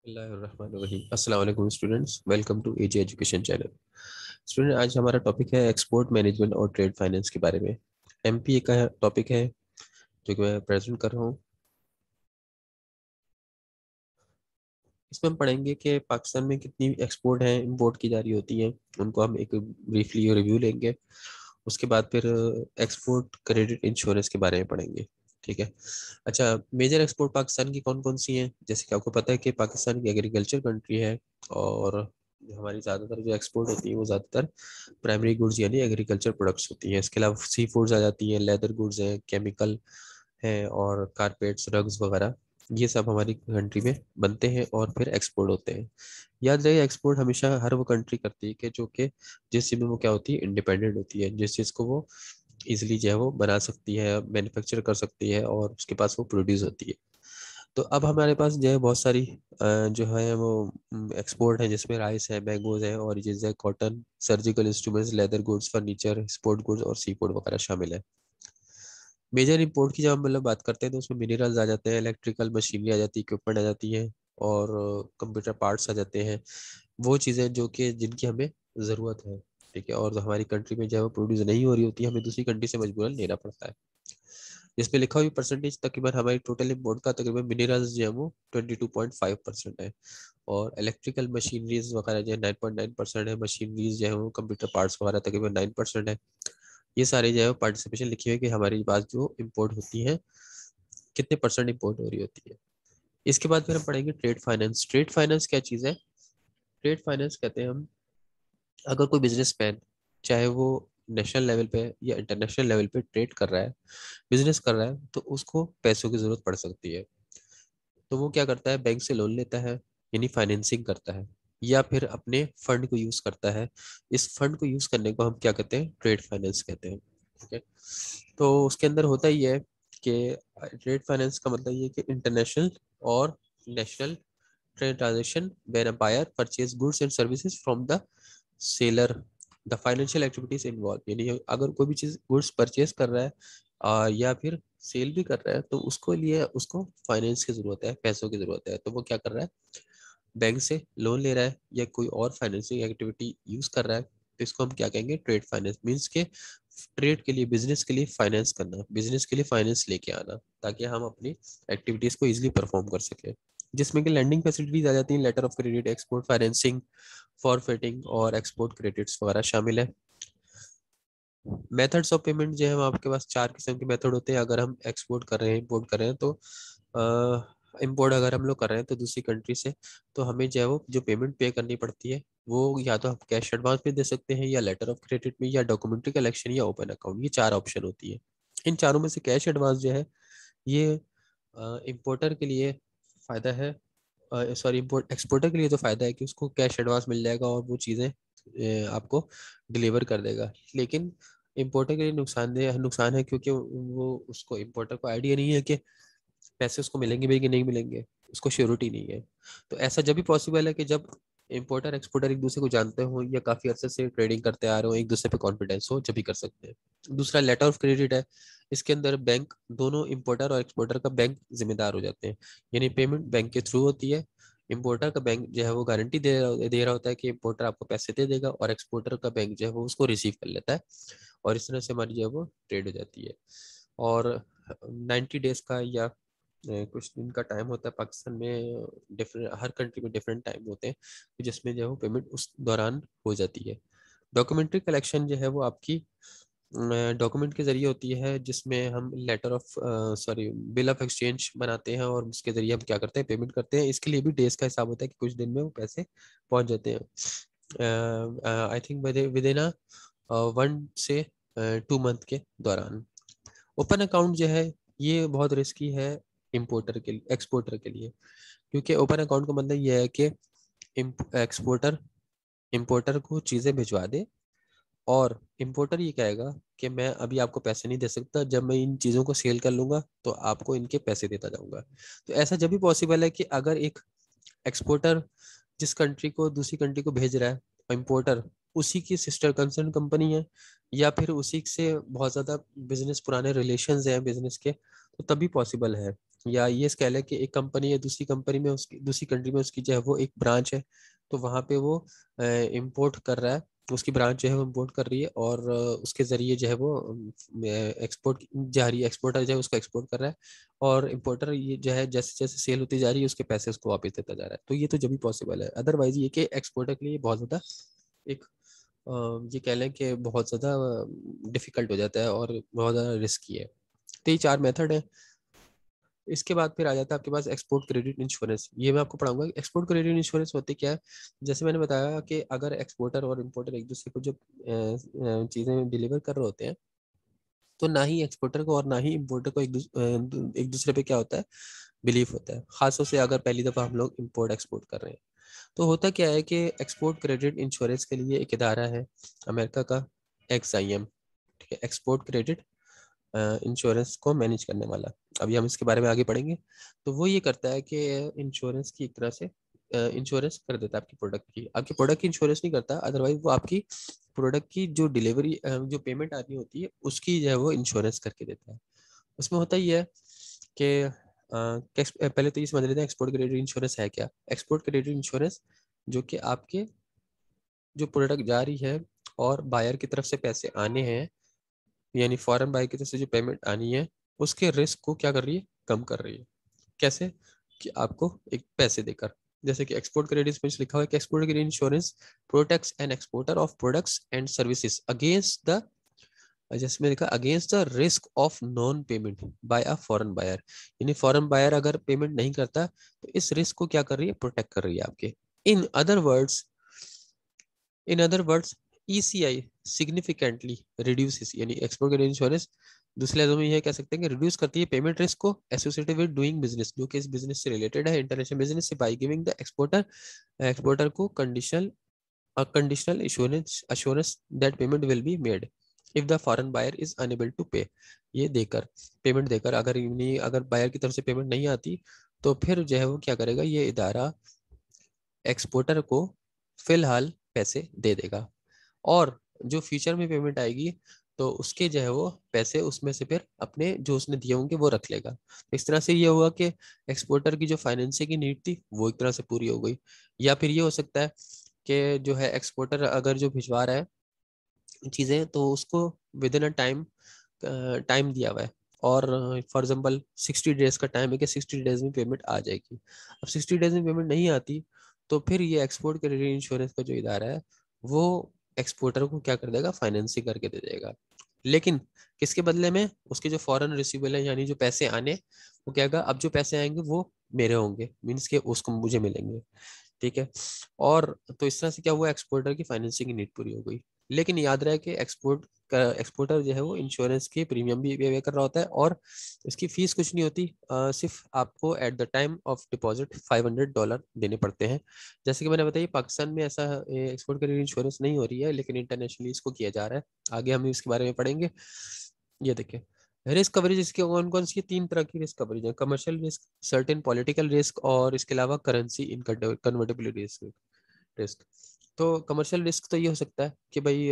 बिस्मिल्लाहिर्रहमानिर्रहीम। अस्सलाम वालेकुम students, welcome to AG education channel. Student, आज हमारा टॉपिक है एक्सपोर्ट मैनेजमेंट और ट्रेड फाइनेंस के बारे में। एमपीए का टॉपिक है जो कि मैं प्रेजेंट कर रहा हूँ। इसमें हम पढ़ेंगे कि पाकिस्तान में कितनी एक्सपोर्ट है इंपोर्ट की जा रही होती हैं, उनको हम एक ब्रीफली रिव्यू लेंगे। उसके बाद फिर एक्सपोर्ट क्रेडिट इंश्योरेंस के बारे में पढ़ेंगे। ठीक है। अच्छा, मेजर एक्सपोर्ट पाकिस्तान की कौन कौन सी हैं? जैसे कि आपको पता है कि पाकिस्तान की एग्रीकल्चर कंट्री है, और हमारी ज़्यादातर जो एक्सपोर्ट होती है वो ज़्यादातर प्राइमरी गुड्स यानी एग्रीकल्चर प्रोडक्ट्स होती हैं। इसके अलावा सी फूड्स आ जाती हैं, लेदर गुड्स हैं, केमिकल हैं, और कारपेट्स, रग्स वगैरह, ये सब हमारी कंट्री में बनते हैं और फिर एक्सपोर्ट होते हैं। याद रहे, एक्सपोर्ट हमेशा हर वो कंट्री करती है कि जो कि जिस चीज़ में वो क्या होती है, इंडिपेंडेंट होती है, जिस चीज़ को वो इजिली जो है वो बना सकती है, मैन्युफैक्चर कर सकती है, और उसके पास वो प्रोड्यूस होती है। तो अब हमारे पास जो है बहुत सारी जो है वो एक्सपोर्ट है, जिसमें राइस है, मैंगोज है, और जैसे cotton, surgical instruments, leather goods, furniture, sport goods और सी फूड वगैरह शामिल है। मेजर इंपोर्ट की जब हम मतलब बात करते हैं तो उसमें मिनरल्स आ जाते हैं, इलेक्ट्रिकल मशीनरी आ जाती है, इक्विपमेंट आ जाती है, और कंप्यूटर पार्ट्स आ जाते हैं। वो चीज़ें जो कि जिनकी हमें ज़रूरत है, ठीक है, और जो हमारी कंट्री में जब वो प्रोड्यूस नहीं हो रही होती है, हमें दूसरी कंट्री से मजबूरन लेना पड़ता है। जिसमें लिखा हुई परसेंटेज तकरीबन हमारी टोटल इम्पोर्ट का तकरीबन मिनरल्स जो है वो 22.5% है, और इलेक्ट्रिकल मशीनरीज वगैरह जो है 9.9% है, मशीनरीज जो है वो कंप्यूटर पार्ट्स वगैरह तकरीबन 9% है। ये सारे जो है पार्टिसिपेशन लिखी हुई है कि हमारी पास जो इम्पोर्ट होती है कितने परसेंट इम्पोर्ट हो रही होती है। इसके बाद फिर हम पढ़ेंगे ट्रेड फाइनेंस। ट्रेड फाइनेंस क्या चीज़ है? ट्रेड फाइनेंस कहते हैं हम, अगर कोई बिजनेसमैन, चाहे वो नेशनल लेवल पे या इंटरनेशनल लेवल पे ट्रेड कर रहा है, बिजनेस कर रहा है, तो उसको पैसों की जरूरत पड़ सकती है। तो वो क्या करता है, बैंक से लोन लेता है, यानी फाइनेंसिंग करता है, या फिर अपने फंड को यूज करता है। इस फंड को यूज करने को हम क्या कहते हैं, ट्रेड फाइनेंस कहते हैं। ठीक है। तो उसके अंदर होता ही है कि ट्रेड फाइनेंस का मतलब ये है कि इंटरनेशनल और national trade transaction when a buyer purchase goods and services from the seller, the financial activities involve, यानी अगर कोई भी चीज गुड्स परचेज कर रहा है या फिर सेल भी कर रहा है, तो उसको लिए उसको फाइनेंस की जरूरत है, पैसों की जरूरत है। तो वो क्या कर रहा है, बैंक से लोन ले रहा है या कोई और फाइनेंसिंग एक्टिविटी यूज कर रहा है। तो इसको हम क्या कहेंगे, ट्रेड फाइनेंस। मीन्स के ट्रेड के लिए, बिजनेस के लिए फाइनेंस करना, बिजनेस के लिए फाइनेंस लेके आना, ताकि हम अपनी एक्टिविटीज को इजिली परफॉर्म कर सके। जिसमें कि लैंडिंग फैसिलिटीज आ जाती हैं, letter of credit, export financing, forfaiting और एक्सपोर्ट क्रेडिट्स वगैरह शामिल है। मेथड्स ऑफ पेमेंट जो है वो आपके पास चार किस्म के मेथड होते हैं। अगर हम एक्सपोर्ट कर रहे हैं, इंपोर्ट कर रहे हैं, तो इंपोर्ट अगर हम लोग कर रहे हैं तो दूसरी कंट्री से, तो हमें जो है वो जो पेमेंट पे करनी पड़ती है, वो या तो हम कैश एडवांस में दे सकते हैं, या लेटर ऑफ क्रेडिट में, या डॉक्यूमेंट्री कलेक्शन, या ओपन अकाउंट। ये चार ऑप्शन होती है। इन चारों में से कैश एडवांस जो है, ये इंपोर्टर के लिए फ़ायदा है। सॉरी, इम्पोर्ट एक्सपोर्टर के लिए तो फ़ायदा है कि उसको कैश एडवांस मिल जाएगा और वो चीज़ें आपको डिलीवर कर देगा। लेकिन इम्पोर्टर के लिए नुकसान है, क्योंकि वो उसको इम्पोर्टर को आइडिया नहीं है कि पैसे उसको मिलेंगे भी कि नहीं मिलेंगे, उसको श्योरिटी नहीं है। तो ऐसा जब भी पॉसिबल है कि जब इम्पोर्टर एक्सपोर्टर एक दूसरे को जानते हो या काफ़ी अर्से से ट्रेडिंग करते आ रहे हो, एक दूसरे पे कॉन्फिडेंस हो, जब भी कर सकते हैं। दूसरा लेटर ऑफ क्रेडिट है। इसके अंदर बैंक, दोनों इम्पोर्टर और एक्सपोर्टर का बैंक जिम्मेदार हो जाते हैं, यानी पेमेंट बैंक के थ्रू होती है। इम्पोर्टर का बैंक जो है वो गारंटी दे रहा होता है कि इम्पोर्टर आपको पैसे दे देगा, और एक्सपोर्टर का बैंक जो है वो उसको रिसीव कर लेता है, और इस तरह से हमारी जो है वो ट्रेड हो जाती है। और 90 डेज का या कुछ दिन का टाइम होता है पाकिस्तान में। डिफरेंट, हर कंट्री में डिफरेंट टाइम होते हैं, जिसमें जो है वो पेमेंट उस दौरान हो जाती है। डॉक्यूमेंट्री कलेक्शन जो है वो आपकी डॉक्यूमेंट के जरिए होती है, जिसमें हम letter of sorry bill of exchange बनाते हैं, और उसके जरिए हम क्या करते हैं, पेमेंट करते हैं। इसके लिए भी डेज का हिसाब होता है कि कुछ दिन में वो पैसे पहुंच जाते हैं। आई थिंक विद इन 1 से 2 मंथ के दौरान। ओपन अकाउंट जो है, ये बहुत रिस्की है इम्पोर्टर के लिए, एक्सपोर्टर के लिए। क्योंकि ओपन अकाउंट का मतलब ये है कि एक्सपोर्टर इम्पोर्टर को चीज़ें भिजवा दे, और इम्पोर्टर ये कहेगा कि मैं अभी आपको पैसे नहीं दे सकता, जब मैं इन चीज़ों को सेल कर लूंगा तो आपको इनके पैसे देता जाऊंगा। तो ऐसा जब भी पॉसिबल है कि अगर एक एक्सपोर्टर जिस कंट्री को दूसरी कंट्री को भेज रहा है, और इम्पोर्टर उसी की सिस्टर कंसर्न कंपनी है, या फिर उसी से बहुत ज़्यादा बिजनेस, पुराने रिलेशंस हैं बिजनेस के, तो तभी पॉसिबल है। या ये कह लें कि एक कंपनी है, दूसरी कंपनी में उसकी, दूसरी कंट्री में उसकी जो है वो एक ब्रांच है, तो वहाँ पे वो इंपोर्ट कर रहा है, उसकी ब्रांच जो है वो इम्पोर्ट कर रही है, और उसके ज़रिए जो है वो एक्सपोर्ट जा रही है, एक्सपोर्टर जो है उसको एक्सपोर्ट कर रहा है, और इम्पोर्टर ये जो है जैसे जैसे सेल होती जा रही है उसके पैसे उसको वापस देता जा रहा है। तो ये तो जब भी पॉसिबल है, अदरवाइज ये कि एक्सपोर्टर के लिए बहुत ज़्यादा एक ये कह लें कि बहुत ज़्यादा डिफिकल्ट हो जाता है और बहुत ज़्यादा रिस्की है। तो ये चार मेथड है। इसके बाद फिर आ जाता है आपके पास एक्सपोर्ट क्रेडिट इंश्योरेंस। ये मैं आपको पढ़ाऊंगा। एक्सपोर्ट क्रेडिट इंश्योरेंस होते क्या है, जैसे मैंने बताया कि अगर एक्सपोर्टर और इम्पोर्टर एक दूसरे को जो चीज़ें डिलीवर कर रहे होते हैं, तो ना ही एक्सपोर्टर को और ना ही इम्पोर्टर को एक दूसरे पे क्या होता है, बिलीफ होता है, खासतौर से अगर पहली दफ़ा हम लोग इम्पोर्ट एक्सपोर्ट कर रहे हैं। तो होता क्या है कि एक्सपोर्ट क्रेडिट इंश्योरेंस के लिए एक इदारा है अमेरिका का, एक्सआईएम, ठीक है, एक्सपोर्ट क्रेडिट इंश्योरेंस को मैनेज करने वाला। अभी हम इसके बारे में आगे पढ़ेंगे। तो वो ये करता है कि इंश्योरेंस की एक तरह से इंश्योरेंस कर देता है आपकी प्रोडक्ट की, आपकी प्रोडक्ट की इंश्योरेंस नहीं करता, अदरवाइज वो आपकी प्रोडक्ट की जो डिलीवरी जो पेमेंट आनी होती है उसकी जो है वो इंश्योरेंस करके देता है। उसमें होता ही है कि पहले तो ये समझ लेते हैं एक्सपोर्ट क्रेडिट इंश्योरेंस है क्या। एक्सपोर्ट क्रेडिट इंश्योरेंस जो कि आपके जो प्रोडक्ट जा रही है और बायर की तरफ से पैसे आने हैं, यानी फॉरेन बायर की तरफ से जो पेमेंट आनी है, उसके रिस्क को क्या कर रही है, कम कर रही है। कैसे, कि आपको एक पैसे देकर, जैसे कि एक्सपोर्ट क्रेडिट में लिखा हुआ है कि export credit insurance protects an exporter of products and services against the, जिसमें लिखा against the risk of non payment by a foreign buyer, यानी फॉरेन बायर अगर पेमेंट नहीं करता तो इस रिस्क को क्या कर रही है, प्रोटेक्ट कर रही है आपके। In other words, in other words ECI significantly reduces, यानी एक्सपोर्ट क्रेडिट इंश्योरेंस दूसरे लफ्जों में यह कह सकते हैं कि रिड्यूस करती है पेमेंट रिस्क को एसोसिएटेड विद डूइंग बिजनेस, जो कि इस बिजनेस से रिलेटेड है, इंटरनेशनल बिजनेस से, by giving the exporter, exporter को conditional conditional assurance that payment will be made if the foreign buyer is unable to pay। ये देकर, पेमेंट देकर, अगर नहीं, अगर बायर की तरफ से पेमेंट नहीं आती तो फिर जो है वो क्या करेगा, ये इदारा एक्सपोर्टर को फिलहाल पैसे दे देगा, और जो फ्यूचर में पेमेंट आएगी तो उसके जो है वो पैसे उसमें से फिर अपने जो उसने दिए होंगे वो रख लेगा। इस तरह से ये हुआ कि एक्सपोर्टर की जो फाइनेंसिंग की नीड थी वो एक तरह से पूरी हो गई। या फिर ये हो सकता है कि जो है एक्सपोर्टर अगर जो भिजवा रहा है चीज़ें तो उसको with in a time, time दिया हुआ है, और फॉर एग्जांपल 60 डेज का टाइम है कि 60 डेज में पेमेंट आ जाएगी। अब 60 डेज में पेमेंट नहीं आती तो फिर ये एक्सपोर्ट क्रेडिट इंश्योरेंस का जो इदारा है वो एक्सपोर्टर को क्या कर देगा, फाइनेंसिंग करके दे देगा, लेकिन किसके बदले में, उसके जो फॉरेन रिसीवेबल है, यानी जो पैसे आने, वो क्या होगा, अब जो पैसे आएंगे वो मेरे होंगे, मीन्स के उसको मुझे मिलेंगे, ठीक है। और तो इस तरह से क्या हुआ, एक्सपोर्टर की फाइनेंसिंग की नीड पूरी हो गई। लेकिन याद रहे कि एक्सपोर्टर जो है वो इंश्योरेंस के प्रीमियम भी पे कर रहा होता है, और इसकी फीस कुछ नहीं होती, सिर्फ आपको at the time of deposit $500 देने पड़ते हैं। जैसे कि मैंने बताया पाकिस्तान में ऐसा एक्सपोर्ट क्रेडिट इंश्योरेंस नहीं हो रही है, लेकिन इंटरनेशनली इसको किया जा रहा है, आगे हम इसके बारे में पढ़ेंगे। ये देखिए रिस्क कवरेज, इसके कौन कौन सी, तीन तरह की रिस्क कवरेज है, commercial risk, certain political risk, और इसके अलावा currency in convertibility risk. Risk तो कमर्शियल रिस्क तो ये हो सकता है कि भाई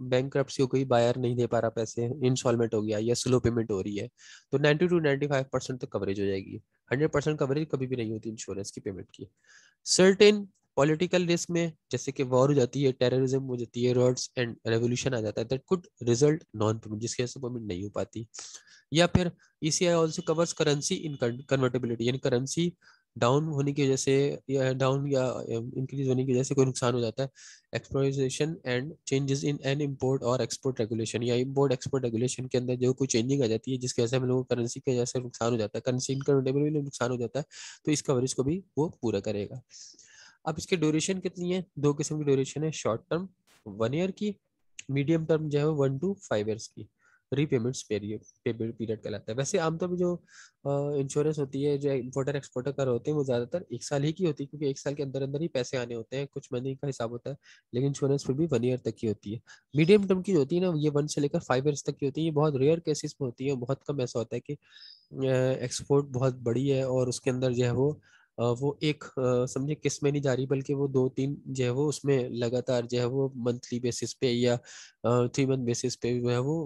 बैंकरप्सी हो गई, बायर नहीं दे पा रहा पैसे, इंसॉल्वेंट हो गया, या स्लो पेमेंट हो रही है, तो 90 to 95% तक कवरेज हो जाएगी। 100% कवरेज कभी भी नहीं होती इंश्योरेंस की पेमेंट की। सर्टेन पॉलिटिकल रिस्क में जैसे कि वॉर हो जाती है, टेररिज्म हो जाती है, रॉड्स एंड रेवोल्यूशन आ जाता है, that could result non payment, जिसकी वजह से पेमेंट नहीं हो पाती। या फिर ECI also covers currency in convertibility, यानी करेंसी डाउन होने की वजह से, या डाउन या इंक्रीज होने की वजह से कोई नुकसान हो जाता है, exploitation and changes in an import और एक्सपोर्ट रेगुलेशन, या इम्पोर्ट एक्सपोर्ट रेगुलेशन के अंदर जो कोई चेंजिंग आ जाती है जिसकी वजह से हम लोगों को करेंसी की वजह से नुकसान हो जाता है, करेंसी इनकन्वर्टेबिलिटी नुकसान हो जाता है, तो इस कवरेज को भी वो पूरा करेगा। अब इसकी ड्यूरेशन कितनी है, दो किस्म की ड्यूरेशन है, शॉर्ट टर्म 1 ईयर की, मीडियम टर्म जो है 1 to 5 ईयर्स की, रीपेमेंट्स पीरियड, पेमेंट पीरियड कहलाता है। वैसे आमतौर पर जो इंश्योरेंस होती है जो इम्पोर्टर एक्सपोर्टर कर होते हैं वो ज़्यादातर 1 साल ही की होती है, क्योंकि 1 साल के अंदर अंदर ही पैसे आने होते हैं, कुछ महीने का हिसाब होता है, लेकिन इंश्योरेंस फिर भी 1 ईयर तक की होती है। मीडियम टर्म की जो होती है ना, ये 1 से लेकर 5 ईयर्स तक की होती है, ये बहुत रेयर केसेस में होती है, बहुत कम ऐसा होता है कि एक्सपोर्ट बहुत बड़ी है और उसके अंदर जो है वो वो एक समझे किस्त में नहीं जा रही, बल्कि वो 2-3 जो है वो उसमें लगातार जो है वो मंथली बेसिस पे या 3 मंथ बेसिस पे जो है वो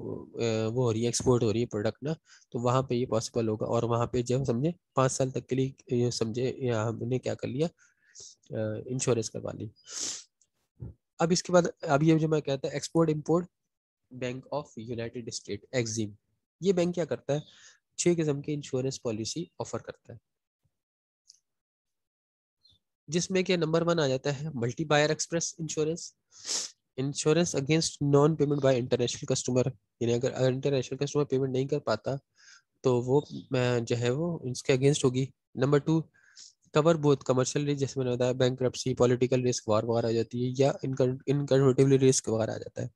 हो रही है, एक्सपोर्ट हो रही है प्रोडक्ट ना। तो वहाँ पे ये पॉसिबल होगा, और वहाँ पे जब समझे 5 साल तक के लिए ये समझे या हमने क्या कर लिया, इंश्योरेंस करवा ली। अब इसके बाद अब ये जो मैं कहता है export import bank of United state Exim, ये बैंक क्या करता है, 6 किस्म की इंश्योरेंस पॉलिसी ऑफर करता है, जिसमें कि नंबर 1 आ जाता है multi buyer express insurance, insurance against non payment by international customer, यानी अगर इंटरनेशनल कस्टमर पेमेंट नहीं कर पाता तो वो जो है वो इसके अगेंस्ट होगी। Number 2, cover both commercial risk, जैसे मैंने बताया बैंकरप्सी, पॉलिटिकल रिस्क वार वगैरह आ जाती है, या इनकन्वर्टिबल रिस्क वगैरह आ जाता है।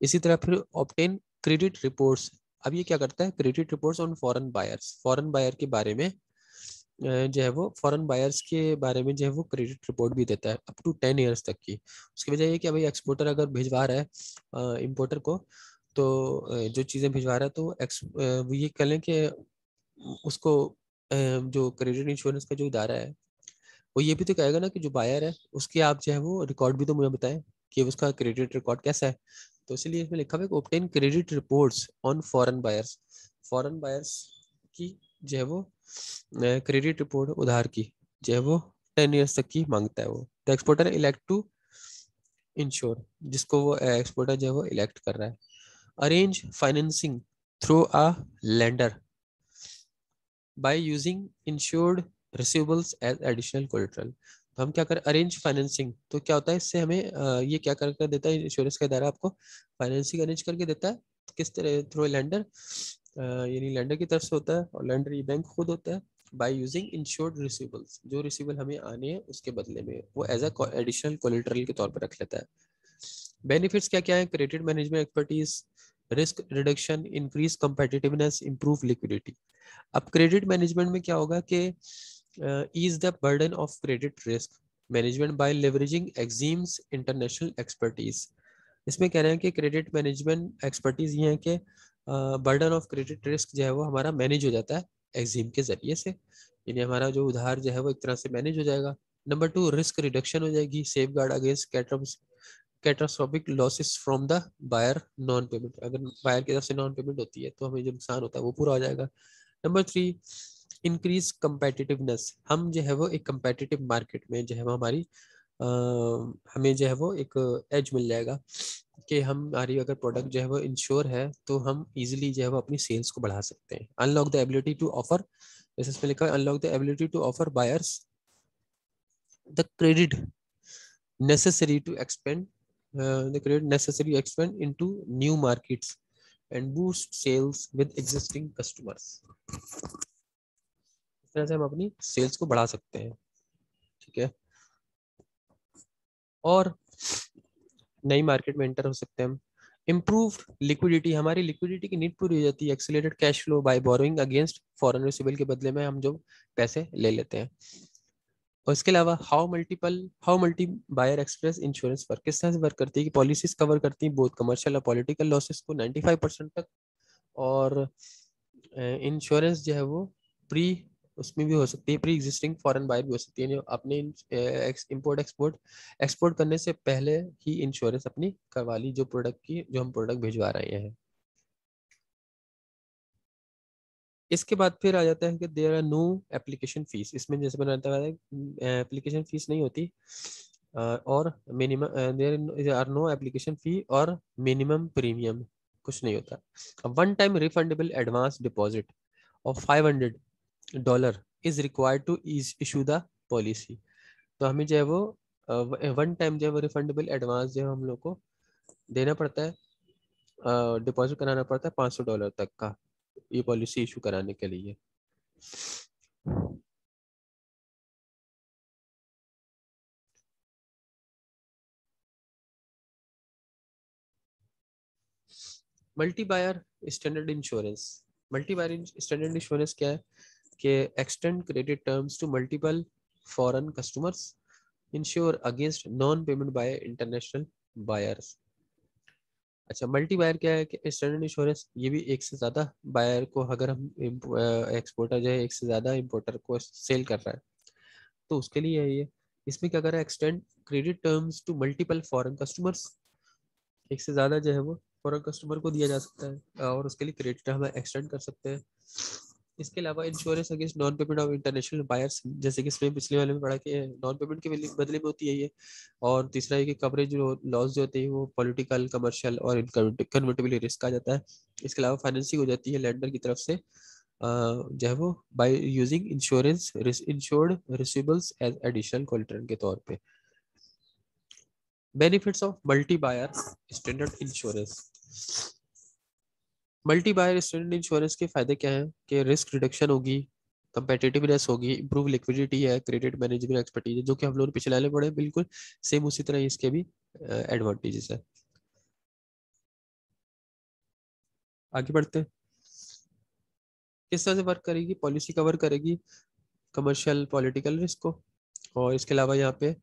इसी तरह फिर ऑब्टेन क्रेडिट रिपोर्ट्स, अब ये क्या करता है, credit reports on foreign buyers, foreign buyer के बारे में जो है वो फॉरेन बायर्स के बारे में जो है वो क्रेडिट रिपोर्ट भी देता है अप टू 10 ईयर्स तक की। उसकी वजह ये कि भाई एक्सपोर्टर अगर भिजवा रहा है इम्पोर्टर को, तो जो चीज़ें भिजवा रहा है तो वो ये कह लें कि उसको जो क्रेडिट इंश्योरेंस का जो इदारा है वो ये भी तो कहेगा ना कि जो बायर है उसके आप जो है वो रिकॉर्ड भी तो मुझे बताएं कि उसका क्रेडिट रिकॉर्ड कैसा है। तो इसलिए इसमें लिखा हुआ है obtain credit reports on foreign buyers, foreign buyers की जो है वो क्रेडिट रिपोर्ट उधार की जो है वो 10 ईयर्स तक की मांगता है वो। The exporter elect to insure, जिसको वो एक्सपोर्टर जो है वो इलेक्ट कर रहा है। Arrange financing through a lender by using insured receivables as additional collateral. तो हम क्या करें, अरेंज फाइनेंसिंग, तो क्या होता है इससे हमें ये क्या कर देता है इंश्योरेंस का इदारा, आपको फाइनेंसिंग अरेंज करके देता है। किस तरह, थ्रू लेंडर, यानी लेंडर की तरफ से होता है, और लेंडर ये बैंक खुद होता है। बाय यूजिंग इंश्योर्ड रिसीवेबल्स, जो रिसीवेबल हमें आने हैं उसके बदले में वो एज अ एडिशनल कोलेटरल के तौर पर रख लेता है। बेनिफिट्स क्या क्या है, credit management expertise, risk reduction, increase competitiveness, improve liquidity. अब क्रेडिट मैनेजमेंट में क्या होगा कि ease the burden of credit risk management by leveraging EXIM's international expertise. इसमें कह रहे हैं कि क्रेडिट मैनेजमेंट एक्सपर्टीज ये है कि बर्डन ऑफ क्रेडिट रिस्क जो है वो हमारा मैनेज हो जाता है एक्सिम के जरिए से, यानी हमारा जो उधार जो है वो एक तरह से मैनेज हो जाएगा। नंबर 2, रिस्क रिडक्शन हो जाएगी, safeguard against catastrophic losses from the buyer non payment, अगर बायर की तरफ से नॉन पेमेंट होती है तो हमें जो नुकसान होता है वो पूरा हो जाएगा। नंबर 3, इंक्रीज कम्पेटिटिवनेस, हम जो है वो एक कम्पेटिटिव मार्केट में जो है वो हमारी हमें जो है वो एक एज मिल जाएगा कि हमारी अगर प्रोडक्ट जो है वो इंश्योर है तो हम इजीली जो है वो अपनी सेल्स को बढ़ा सकते हैं। Unlock the ability to offer, जैसे इसमें लिखा है unlock the ability to offer buyers the credit necessary to expand the credit necessary to expand into new markets and boost sales with existing customers। इस तरह से हम अपनी सेल्स को बढ़ा सकते हैं, ठीक है, और नई मार्केट में एंटर हो सकते हैं हम। इम्प्रूव लिक्विडिटी, हमारी लिक्विडिटी की नीड पूरी हो जाती है। Accelerated cash flow bye borrowing against foreign receivable, के बदले में हम जो पैसे ले लेते हैं। और इसके अलावा how multi buyer express insurance work, किस तरह से वर्क करती है कि पॉलिसीज कवर करती हैं बहुत कमर्शियल और पॉलिटिकल लॉसेस को 95% तक, और इंश्योरेंस जो है वो प्री उसमें भी हो सकती है, प्री एग्जिस्टिंग फॉरेन बायर भी हो सकती है, जो अपने इंपोर्ट एक्सपोर्ट एक्सपोर्ट करने से पहले ही इंश्योरेंस अपनी करवा ली जो प्रोडक्ट की, जो हम प्रोडक्ट भिजवा रहे हैं। इसके बाद फिर आ जाता है कि there are no application fees, इसमें जैसे मैंने बताया एप्लीकेशन फीस नहीं होती, और minimum there are no application fee और मिनिमम प्रीमियम कुछ नहीं होता। One time refundable advance deposit of $500 is required to issue the policy. तो हमें जो है वो वन टाइम जो है वो रिफंडेबल एडवांस जो है हम लोग को देना पड़ता है, डिपॉजिट कराना पड़ता है $500 तक का, ये पॉलिसी इशू कराने के लिए। Multi buyer standard insurance, multi buyer standard insurance क्या है कि extend credit terms to multiple foreign customers, insure against non payment by international buyers. अच्छा, मल्टी बायर क्या है कि स्टैंडर्ड इंश्योरेंस ये भी एक से ज़्यादा बायर को, अगर हम एक्सपोर्टर जो है एक से ज़्यादा इम्पोर्टर को सेल कर रहा है तो उसके लिए है ये। इसमें क्या कर रहा है, extend credit terms to multiple foreign customers, एक से ज़्यादा जो है वो फॉरेन कस्टमर को दिया जा सकता है और उसके लिए क्रेडिट हम एक्सटेंड कर सकते हैं। इसके अलावा insurance against non payment of international buyers, जैसे कि इसमें पिछले वाले में पढ़ा कि नॉन पेमेंट के बदले में होती है ये। और तीसरा है कि कवरेज जो लॉस जो होते हैं वो पॉलिटिकल, कमर्शियल और कन्वर्टेबल रिस्क आ जाता है। इसके अलावा फाइनेंसिंग हो जाती है लेंडर की तरफ से जो है वो by using insurance insured receivables as additional collateral के तौर पे। Benefits of multi buyer standard insurance. Multi buyer standard insurance के फायदे क्या हैं कि रिस्क रिडक्शन होगी, कंपेटिटिवनेस होगी, इंप्रूव लिक्विडिटी है, क्रेडिट मैनेजमेंट एक्सपर्टीज है, जो कि हम लोग पिछले वाले पढ़े बिल्कुल सेम उसी तरह इसके भी एडवांटेजेस है। आगे बढ़ते हैं। किस तरह से वर्क करेगी, पॉलिसी कवर करेगी कमर्शियल पॉलिटिकल रिस्क को, और इसके अलावा यहाँ पे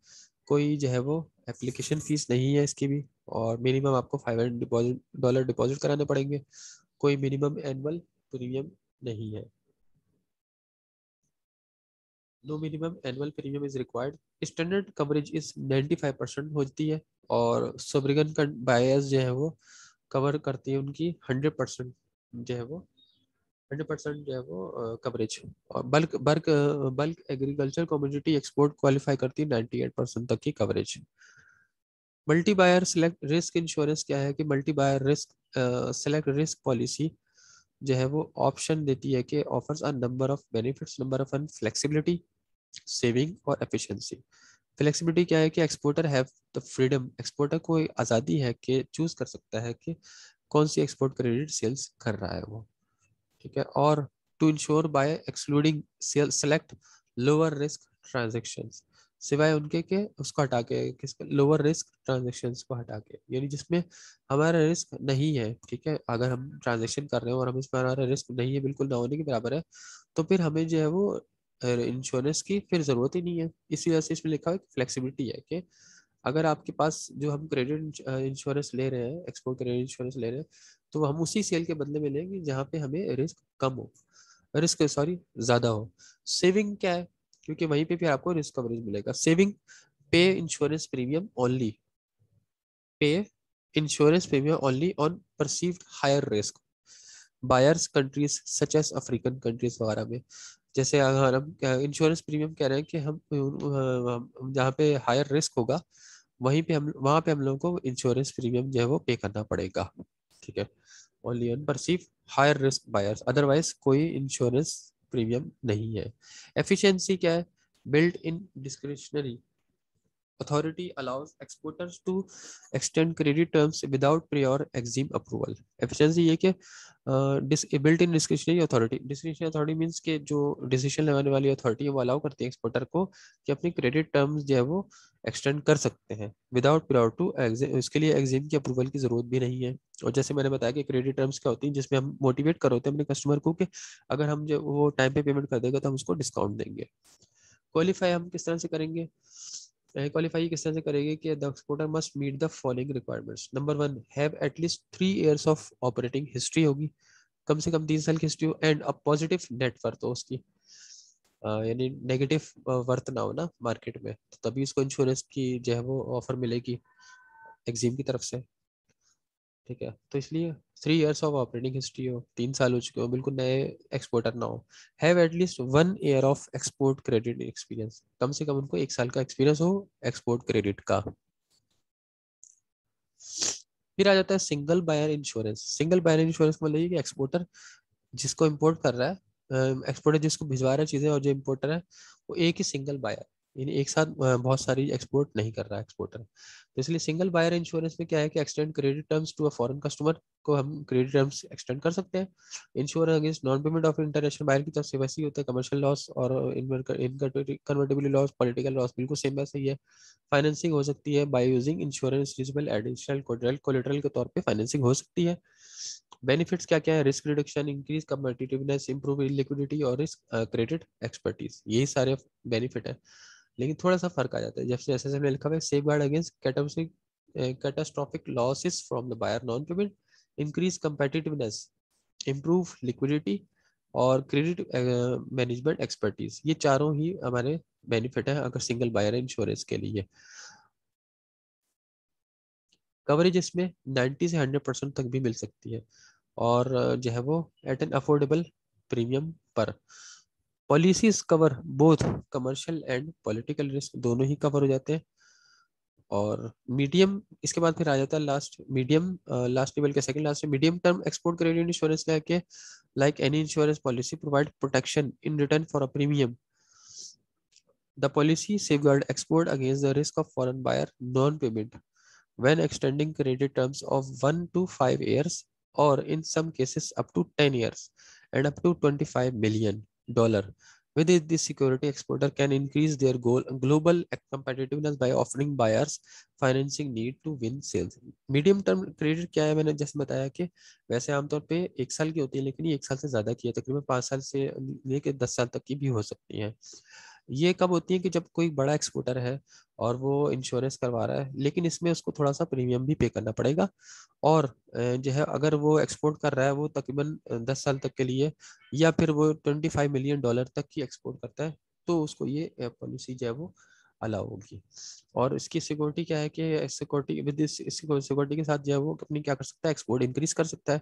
कोई जो है वो एप्लीकेशन फीस नहीं है इसकी भी, और मिनिमम आपको $500 डिपॉजिट कराने पड़ेंगे, कोई मिनिमम एनुअल प्रीमियम नहीं है, no minimum annual premium is required, standard coverage is 95% होती है, और सोवरिगन का बायर्स जो है वो कवर करती है उनकी 100% जो है वो 100% जो है वो कवरेज, और bulk bulk bulk agriculture community export qualify करती है 98% तक की coverage. Multi buyer select risk insurance क्या है कि multi buyer risk select risk policy जो है वो ऑप्शन देती है कि offers a number of benefits, number of flexibility, saving और एफिशिएंसी। फ्लेक्सिबिलिटी क्या है कि exporter have the freedom, exporter को आज़ादी है कि चूज कर सकता है कि कौन सी एक्सपोर्ट क्रेडिट सेल्स कर रहा है वो, ठीक है। और to insure by excluding select lower risk transactions, सिवाय उनके के उसको हटा के, किस लोअर रिस्क ट्रांजेक्शन्स को हटा के, यानी जिसमें हमारा रिस्क नहीं है, ठीक है, अगर हम ट्रांजेक्शन कर रहे हैं और हम इसमें हमारा रिस्क नहीं है, बिल्कुल ना होने के बराबर है, तो फिर हमें जो है वो इंश्योरेंस की फिर जरूरत ही नहीं है। इसी वजह से इसमें लिखा है फ्लेक्सिबिलिटी है कि अगर आपके पास जो हम क्रेडिट इंश्योरेंस ले रहे हैं, एक्सपोर्ट क्रेडिट इंश्योरेंस ले रहे हैं, तो हम उसी सेल के बदले में लेंगे जहाँ पे हमें रिस्क कम हो, रिस्क सॉरी ज़्यादा हो। सेविंग क्या है, क्योंकि वहीं पे फिर आपको रिस्क कवरेज मिलेगा। Saving, pay insurance premium only, pay insurance premium only on perceived higher risk buyers countries such as African countries वगैरह में। जैसे अगर हम इंश्योरेंस प्रीमियम कह रहे हैं कि हम जहाँ पे हायर रिस्क होगा वहीं पे हम वहाँ पे हम लोगों को इंश्योरेंस प्रीमियम जो है वो पे करना पड़ेगा, ठीक है। Only on perceive higher risk buyers, otherwise कोई इंश्योरेंस प्रीमियम नहीं है। एफिशिएंसी क्या है, built in discretionary authority allows exporters to extend credit terms without prior EXIM approval। efficiency ये कि built in discretionary authority, discretionary authority means कि जो decision लेने वाली अथॉरिटी है वो अलाउ करती है एक्सपोर्टर को कि अपनी क्रेडिट टर्म्स जो है वो एक्सटेंड कर सकते हैं विदाउट प्रायर टू एग्जिम, इसके लिए एग्जिम की अप्रूवल की जरूरत भी नहीं है। और जैसे मैंने बताया कि क्रेडिट टर्म्स क्या होती हैं, जिसमें हम मोटिवेट कर होते हैं अपने कस्टमर को कि अगर हम जो वो टाइम पे पेमेंट कर देगा तो हम उसको डिस्काउंट देंगे। क्वालिफाई हम किस तरह से करेंगे, क्वालिफाई किस तरह से करेंगे कि the exporter must meet the following requirements. Number 1, have at least 3 years of operating history होगी, कम से कम 3 साल की हिस्ट्री हो, and a positive net worth हो उसकी, यानी नेगेटिव वर्थ ना हो ना मार्केट में, तो तभी उसको इंश्योरेंस की जो है वो ऑफर मिलेगी एक्जिम की तरफ से, ठीक है। तो इसलिए 3 years ऑफ ऑपरेटिंग हिस्ट्री हो, 3 साल हो चुके हो, बिल्कुल नए एक्सपोर्टर ना हो। Have at least 1 year of export credit experience, कम से कम उनको 1 साल का एक्सपीरियंस हो एक्सपोर्ट क्रेडिट का। फिर आ जाता है single buyer insurance. Single buyer insurance मतलब ये कि एक्सपोर्टर जिसको इम्पोर्ट कर रहा है, एक्सपोर्टर जिसको भिजवा रहा है चीजें, और जो इम्पोर्टर है वो एक ही सिंगल बायर, यानी एक साथ बहुत सारी एक्सपोर्ट नहीं कर रहा है एक्सपोर्टर। तो इसलिए सिंगल बायर इंश्योरेंस में क्या है कि extend credit terms to a foreign customer को हम क्रेडिट टर्म्स एक्सटेंड कर सकते हैं। Insure against non payment of international buyer की तरफ से वैसे ही होता है, कमर्शियल लॉस और इनकन्वर्टेबिलिटी लॉस, पॉलिटिकल लॉस बिल्कुल सेम वैसे ही है। फाइनेंसिंग हो सकती है by using insurance receivable additional collateral के तौर पे फाइनेंसिंग हो सकती है। बेनिफिट्स क्या क्या है, risk reduction, increase competitiveness, improve liquidity और रिस्क क्रेडिट एक्सपर्टीज, यही सारे बेनिफिट है। लेकिन थोड़ा सा फर्क आ जाता है, जैसे जैसे हमने लिखा हुआ है safeguard against catastrophic losses from the buyer non payment, increase competitiveness, improve liquidity और क्रेडिट मैनेजमेंट एक्सपर्टीज, ये चारों ही हमारे बेनिफिट है अगर सिंगल बायर है इंश्योरेंस के लिए। कवरेज इसमें 90 से 100% तक भी मिल सकती है, और जो है वो एट एन अफोर्डेबल प्रीमियम पर। Policies cover both commercial and political risk, दोनों ही कवर हो जाते हैं। और मीडियम, इसके बाद फिर आ जाता है लास्ट मीडियम, लास्ट लेवल के second last medium term export credit insurance क्या है कि like any insurance policy provide protection in return for a premium. The policy safeguard export against the risk of foreign buyer non-payment when extending credit terms of 1 to 5 years, or in some cases up to 10 years and up to $25 million. With it, the security exporter can increase their global competitiveness by offering buyers financing need to win sales. Medium term credit क्या है, मैंने जैसे बताया कि वैसे आमतौर पे 1 साल की होती है, लेकिन ये 1 साल से ज़्यादा की है, तकरीबन 5 साल से लेकर 10 साल तक की भी हो सकती है। ये कब होती है कि जब कोई बड़ा एक्सपोर्टर है और वो इंश्योरेंस करवा रहा है, लेकिन इसमें उसको थोड़ा सा प्रीमियम भी पे करना पड़ेगा। और जो है अगर वो एक्सपोर्ट कर रहा है वो तकरीबन 10 साल तक के लिए, या फिर वो $25 मिलियन तक की एक्सपोर्ट करता है, तो उसको ये पॉलिसी जो है वो अलाउ होगी। और इसकी सिक्योरिटी क्या है कि सिक्योरिटी विद दिस सिक्योरिटी के साथ जो है वो अपनी क्या कर सकता है, एक्सपोर्ट इंक्रीज कर सकता है।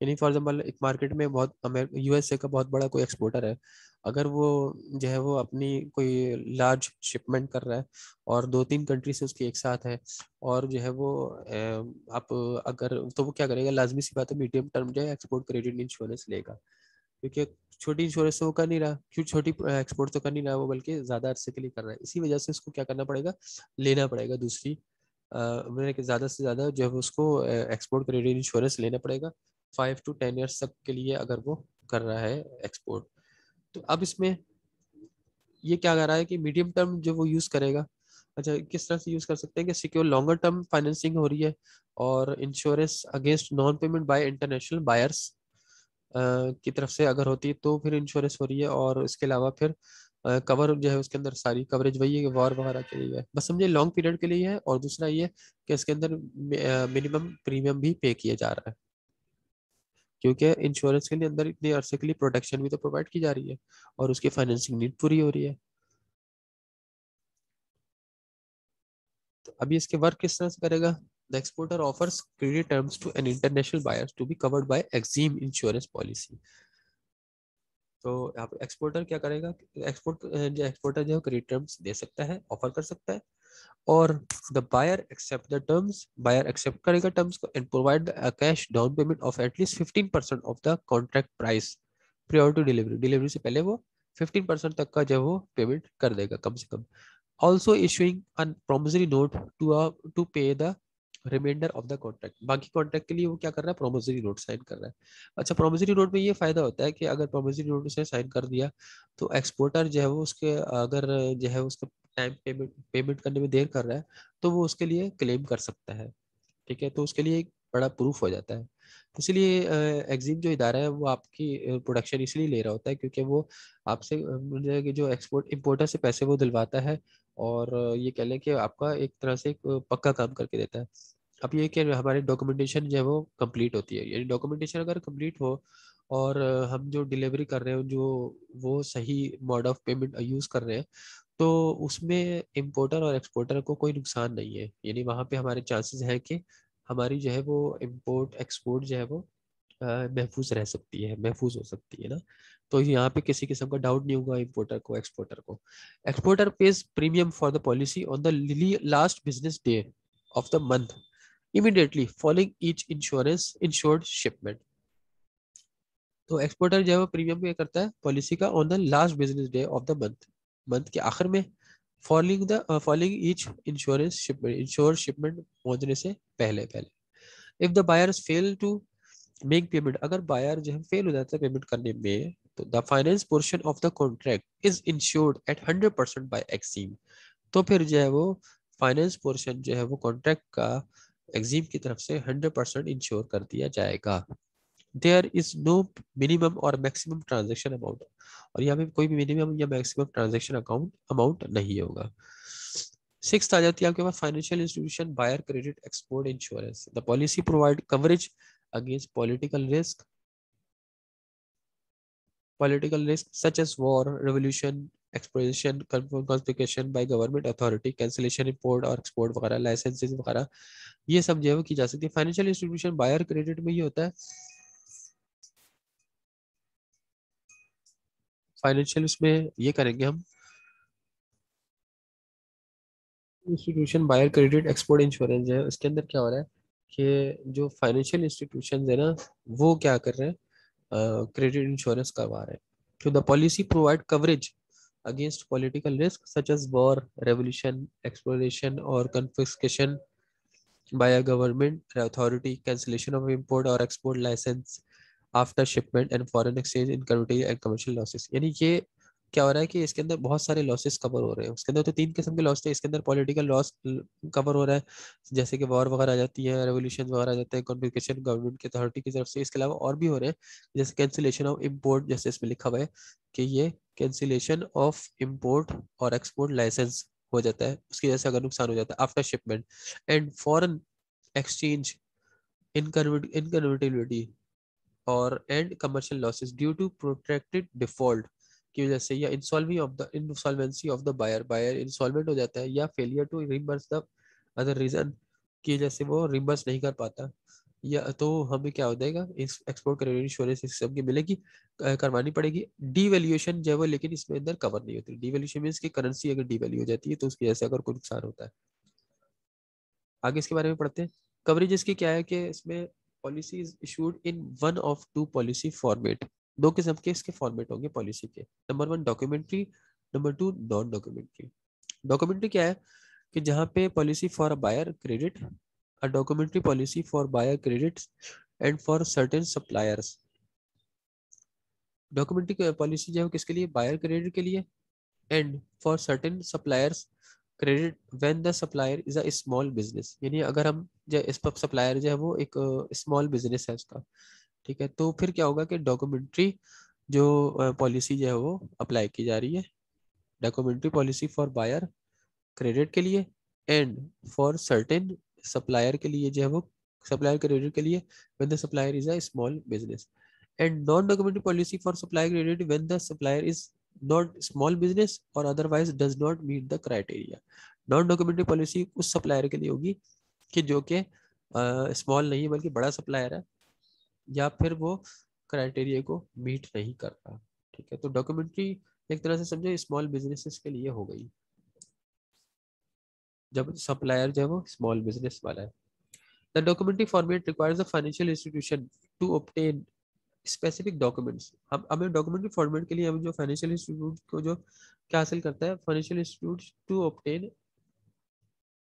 यानी फॉर एग्जांपल एक मार्केट में बहुत यूएसए का बहुत बड़ा कोई एक्सपोर्टर है, अगर वो जो है वो अपनी कोई लार्ज शिपमेंट कर रहा है और 2-3 कंट्री से उसकी एक साथ है, और जो है वो आप अगर तो वो क्या करेगा, लाजमी सी बात है मीडियम टर्म जो है एक्सपोर्ट क्रेडिट इंश्योरेंस लेगा, क्योंकि छोटी इंश्योरेंस तो वो कर नहीं रहा, क्यों छोटी एक्सपोर्ट तो कर नहीं रहा वो, बल्कि ज्यादा अरसे के लिए कर रहा है। इसी वजह से उसको क्या करना पड़ेगा, लेना पड़ेगा दूसरी मैंने कि ज्यादा से ज्यादा जो है उसको एक्सपोर्ट क्रेडिट इंश्योरेंस लेना पड़ेगा 5 to 10 years तक के लिए, अगर वो कर रहा है एक्सपोर्ट। तो अब इसमें ये क्या कर रहा है कि मीडियम टर्म जो वो यूज करेगा, अच्छा किस तरह से यूज कर सकते हैं कि सिक्योर लॉन्गर टर्म फाइनेंसिंग हो रही है, और insurance against non payment by international buyers की तरफ से अगर होती है तो फिर इंश्योरेंस हो रही है। और इसके अलावा फिर कवर जो है उसके अंदर सारी कवरेज वही है कि वॉर वगैरह के लिए है, बस समझे लॉन्ग पीरियड के लिए है। और दूसरा ये कि इसके अंदर मिनिमम प्रीमियम भी पे किया जा रहा है, क्योंकि इंश्योरेंस के लिए अंदर इतने अरसे के लिए प्रोटेक्शन भी तो प्रोवाइड की जा रही है, और उसकी फाइनेंसिंग नीड पूरी हो रही है। तो अभी इसके वर्क किस तरह से करेगा, the exporter offers credit terms to an international buyers to be covered by EXIM insurance policy. तो यहाँ पे एक्सपोर्टर क्या करेगा, एक्सपोर्टर जो है क्रेडिट टर्म्स दे सकता है, ऑफर कर सकता है, और the buyer accept the terms, buyer accept करेगा टर्म्स को, and provide cash down payment of at least 15% of the contract price prior to delivery, delivery से पहले वो 15% तक का जो वो पेमेंट कर देगा कम से कम। Also issuing a promissory note to pay the reminder of the contract, बाकी कॉन्ट्रैक्ट के लिए वो क्या कर रहा है, प्रोमिसरी नोट साइन कर रहा है। अच्छा प्रोमिसरी नोट में ये फायदा होता है कि अगर प्रोमिसरी नोट उसे साइन कर दिया, तो एक्सपोर्टर जो है वो उसके अगर जो है उसका टाइम पेमेंट करने में देर कर रहा है, तो वो उसके लिए क्लेम कर सकता है। ठीक है, तो उसके लिए एक बड़ा प्रूफ हो जाता है। तो इसलिए एग्जिम जो इदारा है वो आपकी प्रोडक्शन इसलिए ले रहा होता है, क्योंकि वो आपसे जो एक्सपोर्ट इम्पोर्टर से पैसे वो दिलवाता है, और ये कह लें कि आपका एक तरह से एक पक्का काम करके देता है। अब ये कि हमारी डॉक्यूमेंटेशन जो है वो कंप्लीट होती है, यानी डॉक्यूमेंटेशन अगर कंप्लीट हो, और हम जो डिलीवरी कर रहे हो जो वो सही मोड ऑफ पेमेंट यूज़ कर रहे हैं, तो उसमें इम्पोर्टर और एक्सपोर्टर को कोई नुकसान नहीं है। यानी वहाँ पे हमारे चांसेस है कि हमारी जो है वो इम्पोर्ट एक्सपोर्ट जो है वो महफूज रह सकती है, महफूज हो सकती है ना। तो यहाँ पे किसी किस्म का डाउट नहीं होगा इम्पोर्टर को एक्सपोर्टर को। Exporter pays premium for the policy on the last business day of the month immediately following each insurance insured shipment। तो एक्सपोर्टर जो है वो प्रीमियम पे करता है पॉलिसी का on the last business day of the month, month के आखिर में, following each insurance shipment, insure shipment पहुंचने से पहले पहले। If the buyers fail to make payment, अगर बायर जो है फेल हो जाता है पेमेंट करने में, तो the finance portion of the contract is insured at 100% by EXIM. तो फिर जो है वो फाइनेंस पोर्शन जो है वो कॉन्ट्रैक्ट का एक्सिम की तरफ से 100% इंश्योर कर दिया जाएगा। देयर इज नो मिनिमम और मैक्सिमम ट्रांजेक्शन अमाउंट, और यहाँ पे कोई भी मिनिमम या मैक्सिमम ट्रांजेक्शन अकाउंट अमाउंट नहीं होगा। सिक्स आ जाती है आपके पास financial institution buyer credit export insurance. The policy provide coverage against political risk such as war, revolution, exposition, confiscation by government authority, cancellation import और एक्सपोर्ट वगैरह, licences वगैरह, ये सब जो है वो की जा सकती है। फाइनेंशियल इंस्टीट्यूशन बायर क्रेडिट में ये होता है, फाइनेंशियल उसमें ये करेंगे हम, institution buyer credit export insurance है, उसके अंदर क्या हो रहा है कि जो फाइनेंशियल इंस्टीट्यूशन है ना, वो क्या कर रहे हैं, क्रेडिट इंश्योरेंस करवा रहे हैं। तो the policy provide coverage against political risk such as war, revolution, exploration और confiscation by a government authority, cancellation of import or export license after shipment and foreign exchange incurred and commercial losses। यानी ये क्या हो रहा है कि इसके अंदर बहुत सारे लॉसेस कवर हो रहे हैं। उसके अंदर तो तीन किस्म के लॉस थे, इसके अंदर पॉलिटिकल लॉस कवर हो रहा है, जैसे कि वॉर वगैरह आ जाती है, रेवोल्यूशन वगैरह आ जाते हैं, कॉन्फिस्केशन गवर्नमेंट की अथॉरिटी की तरफ से। इसके अलावा और भी हो रहे हैं, जैसे कैंसिलेशन ऑफ इम्पोर्ट, जैसे इसमें लिखा हुआ है कि ये कैंसिलेशन ऑफ इम्पोर्ट और एक्सपोर्ट लाइसेंस हो जाता है, उसकी वजह से अगर नुकसान हो जाता है after shipment, and foreign exchange inconvertibility और and commercial losses due to protracted default की वजह से, या insolvency of the buyer, buyer insolvent हो जाता है, या failure to reimburse the other reason की वजह से वो रिम्बर्स नहीं कर पाता, या तो हमें क्या हो जाएगा, इस एक्सपोर्ट क्रेडिट इंश्योरेंस इस सब की मिलेगी, करवानी पड़ेगी। डीवैल्यूएशन जो है वो लेकिन इसमें अंदर कवर नहीं होती। डीवैल्यूएशन मींस की करेंसी अगर डीवैल्यू हो जाती है तो उसकी वजह से अगर कोई नुकसान होता है। आगे इसके बारे में पढ़ते हैं। कवरेज इसकी क्या है कि इसमें policy is issued in one of two policy format, दो किस्म के इसके फॉर्मेट होंगे पॉलिसी के। Number one documentary, number two non documentary. Documentary क्या है कि जहाँ पे policy for buyer credit, a documentary policy for buyer credit and for certain suppliers. Documentary policy जो है किसके लिए, बायर क्रेडिट के लिए, and for certain suppliers credit when the supplier is a small business. यानी अगर हम जो इस पर सप्लायर जो है वो एक स्मॉल बिजनेस है उसका, ठीक है, तो फिर क्या होगा कि डॉक्यूमेंट्री जो पॉलिसी जो है वो अप्लाई की जा रही है, documentary policy for buyer credit के लिए एंड फॉर सर्टेन सप्लायर के लिए जो है वो, सप्लायर क्रेडिट के लिए when the supplier is a small business, and non documentary policy for supplier credit when the supplier is not small business और otherwise does not meet the criteria. Non documentary policy उस supplier के लिए होगी कि जो कि small नहीं बल्कि बड़ा सप्लायर है, या फिर वो क्राइटेरिया को मीट नहीं कर रहा। ठीक है, तो डॉक्यूमेंट्री एक तरह से समझो स्मॉल बिजनेसेस के लिए हो गई, जब सप्लायर जो है वो स्मॉल बिजनेस वाला है। The documentary format requires the financial institution to obtain specific documents. अब हमें डॉक्यूमेंट्री फॉर्मेट के लिए हमें जो फाइनेंशियल इंस्टीट्यूट को जो क्या हासिल करता है, फाइनेंशियल इंस्टीट्यूट टू ऑब्टेन,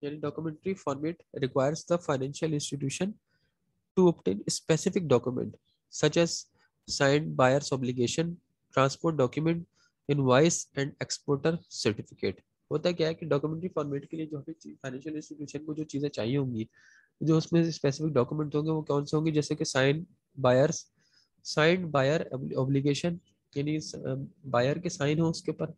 यानी documentary format requires the financial institution to obtain specific document such as signed buyer's obligation, transport document, invoice and exporter certificate। होता क्या है कि डॉक्यूमेंट्री फॉर्मेट के लिए जो हमें फाइनेंशियल इंस्टीट्यूशन को जो चीज़ें चाहिए होंगी, जो उसमें स्पेसिफिक डॉक्यूमेंट होंगे वो कौन से होंगे, जैसे कि साइंड बायर ऑब्लिगेशन, यानी बायर के साइन हो उसके ऊपर,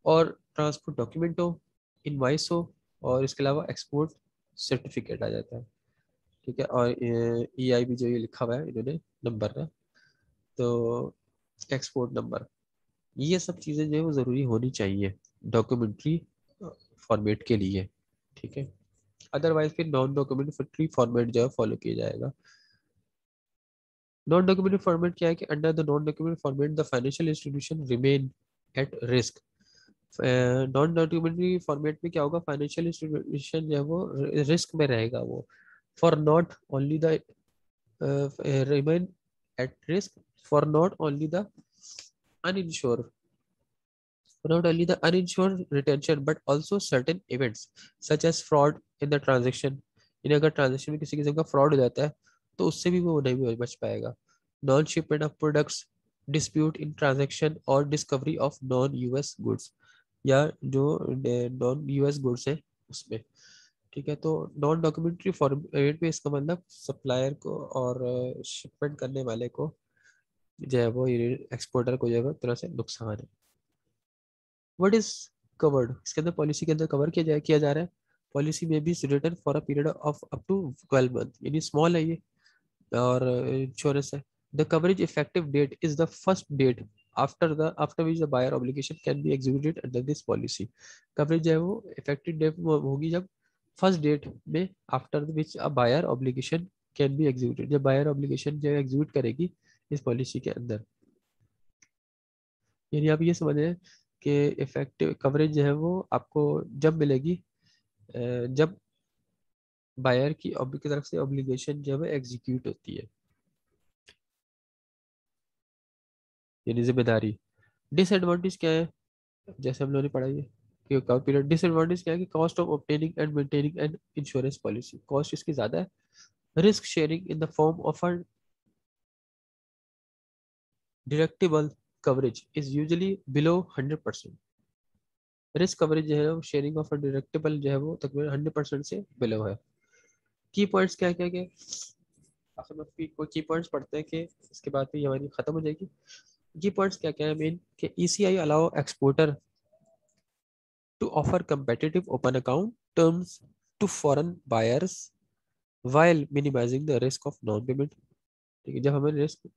और ट्रांसपोर्ट डॉक्यूमेंट हो, इनवाइस हो, और इसके अलावा एक्सपोर्ट सर्टिफिकेट आ जाता है। ठीक है, और ई आई भी जो ये लिखा हुआ है इन्होंने नंबर है, तो एक्सपोर्ट नंबर, ये सब चीज़ें जो है वो ज़रूरी होनी चाहिए डॉक्यूमेंट्री फॉर्मेट के लिए। ठीक है, अदरवाइज फिर नॉन डॉक्यूमेंट्री फॉर्मेट जो है फॉलो किया जाएगा। नॉन डॉक्यूमेंट्री फॉर्मेट क्या है कि under the non documentary format the financial institution remain at risk. Non documentary format में क्या होगा, फाइनेंशियल इंस्टीट्यूशन जो है वो रिस्क में रहेगा वो, for not only the remain at risk for not only the uninsured, not only the uninsured retention but also certain events such as fraud in the transaction। यानी अगर ट्रांजेक्शन में किसी किस्म का फ्रॉड हो जाता है तो उससे भी वो नहीं बच पाएगा। Non shipment of products, dispute in transaction और discovery of non US goods, या जो नॉन यूएस गुड्स है उसमें। ठीक है, तो नॉन डॉक्यूमेंट्री फॉर्मेट में इसका मतलब सप्लायर को और शिपमेंट करने वाले को जो है वो, एक्सपोर्टर को जो है वो एक तरह से नुकसान है। व्हाट इज कवर्ड, इसके अंदर पॉलिसी के अंदर कवर किया जा रहा है। पॉलिसी में भी return for a period of up to 12 month, यानी स्मॉल है ये और इंश्योरेंस है। The coverage effective date is the first date after which the buyer obligation can be executed under this policy. Coverage जो है वो इफेक्टिव डेट होगी जब फर्स्ट डेट में after which a buyer obligation can be executed, जब buyer obligation जो execute करेगी इस पॉलिसी के अंदर। यानी आप ये समझ रहे हैं कि इफेक्टिव कवरेज जो है वो आपको जब मिलेगी जब बायर की तरफ से ऑब्लिगेशन जो है एग्जीक्यूट होती है, यानी जिम्मेदारी। डिसएडवांटेज क्या है, जैसे हम लोगों ने पढ़ाई है कि कवर पीरियड। डिसएडवांटेज क्या है कि cost of obtaining and maintaining an insurance policy, cost इसकी ज़्यादा है। Risk sharing in the form of a deductible coverage is usually below 100%। Risk coverage जो है वो शेयरिंग ऑफ अ डिडक्टिबल जो है वो तकरीबन 100% से बिलो है। की पॉइंट्स क्या क्या क्या, आखिर में कोई की पॉइंट्स पढ़ते हैं कि इसके बाद भी हमारी खत्म हो जाएगी। की पॉइंट्स क्या क्या है मेन, कि ECI allow exporter to offer competitive open account terms to foreign buyers while minimizing the risk of non-payment। ठीक है, जब हमें रिस्क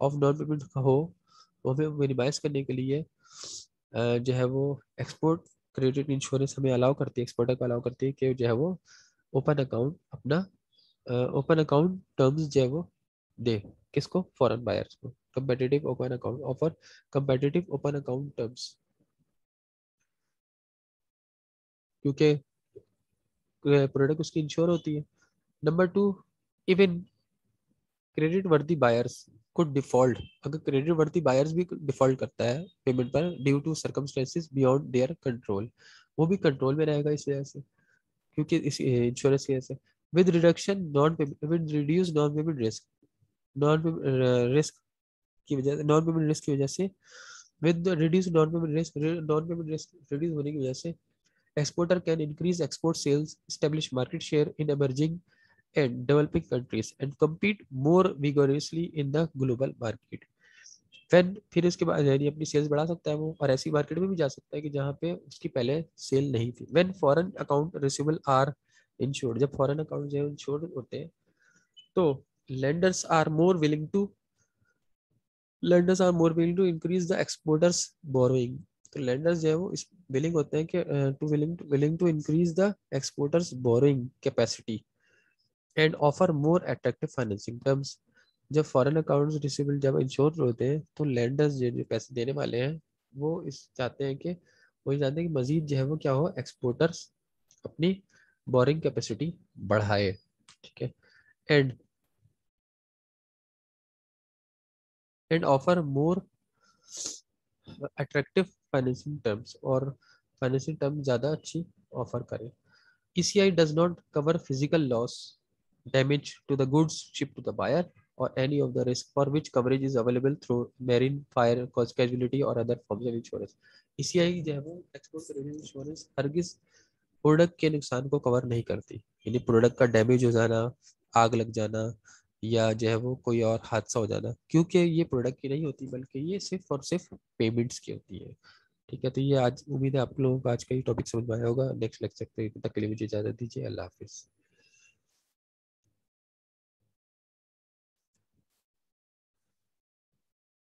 ऑफ नॉन पेमेंट का हो तो हमें मिनिमाइज करने के लिए जो है वो एक्सपोर्ट क्रेडिट इंश्योरेंस हमें अलाउ करती है, एक्सपोर्टर को अलाउ करती है कि जो है वो ओपन अकाउंट अपना ओपन अकाउंट टर्म्स जो है वो दे, किसको, फॉरेन बायर्स को। Competitive open account offer, competitive open account terms, क्योंकि प्रोडक्ट उसकी इंश्योर होती है। Number two, even creditworthy buyers को डिफॉल्ट, अगर क्रेडिट वर्दी बायर्स भी डिफॉल्ट करता है पेमेंट पर due to circumstances beyond their control, वो भी कंट्रोल में रहेगा इस वजह से, क्योंकि इस इंश्योरेंस की वजह से। With reduction non with reduce non payment risk, non risk की वजह, नॉन पेमेंट रिस्क की वजह से, with reduce non payment risk reduce होने की वजह से exporter can increase export sales, establish market share in emerging and developing countries, and compete more vigorously in the global market। फिर इसके बाद यानी अपनी सेल्स बढ़ा सकता है वो, और ऐसी मार्केट में भी जा सकता है कि जहाँ पे उसकी पहले सेल नहीं थी। When foreign account receivable are insured, जब फॉरेन अकाउंट जो है इंश्योर्ड होते हैं तो lenders are more willing to lenders are more willing to increase the exporter's borrowing. तो लेंडर्स जो है वो इस विलिंग होते हैं कि to willing to increase the exporter's borrowing capacity and offer more attractive financing terms. जब फॉरेन अकाउंट्स रिसीवेबल जब इंश्योर होते हैं तो लेंडर्स जो पैसे देने वाले हैं वो इस चाहते हैं कि वही चाहते हैं कि मजीद जो है वो क्या हो, एक्सपोर्टर्स अपनी बोरिंग कैपेसिटी बढ़ाए। ठीक है, and offer more attractive financing terms, और फाइनेंसिंग टर्म ज़्यादा अच्छी ऑफर करें। ECI does not cover physical loss, damage to the goods shipped to the buyer, or any of the risk for which coverage is available through marine, fire, casualty or other forms of insurance। ECI जो है वो export credit insurance हरगिज product के नुकसान को cover नहीं करती, यानी प्रोडक्ट का डैमेज हो जाना, आग लग जाना, या जो है वो कोई और हादसा हो जाना, क्योंकि ये प्रोडक्ट की नहीं होती बल्कि ये सिर्फ और सिर्फ पेमेंट्स की होती है। ठीक है, तो ये आज उम्मीद है आप लोगों को आज का ये टॉपिक समझ में आया होगा। नेक्स्ट लेक्चर तक के लिए मुझे इजाजत दीजिए, अल्लाह हाफिज।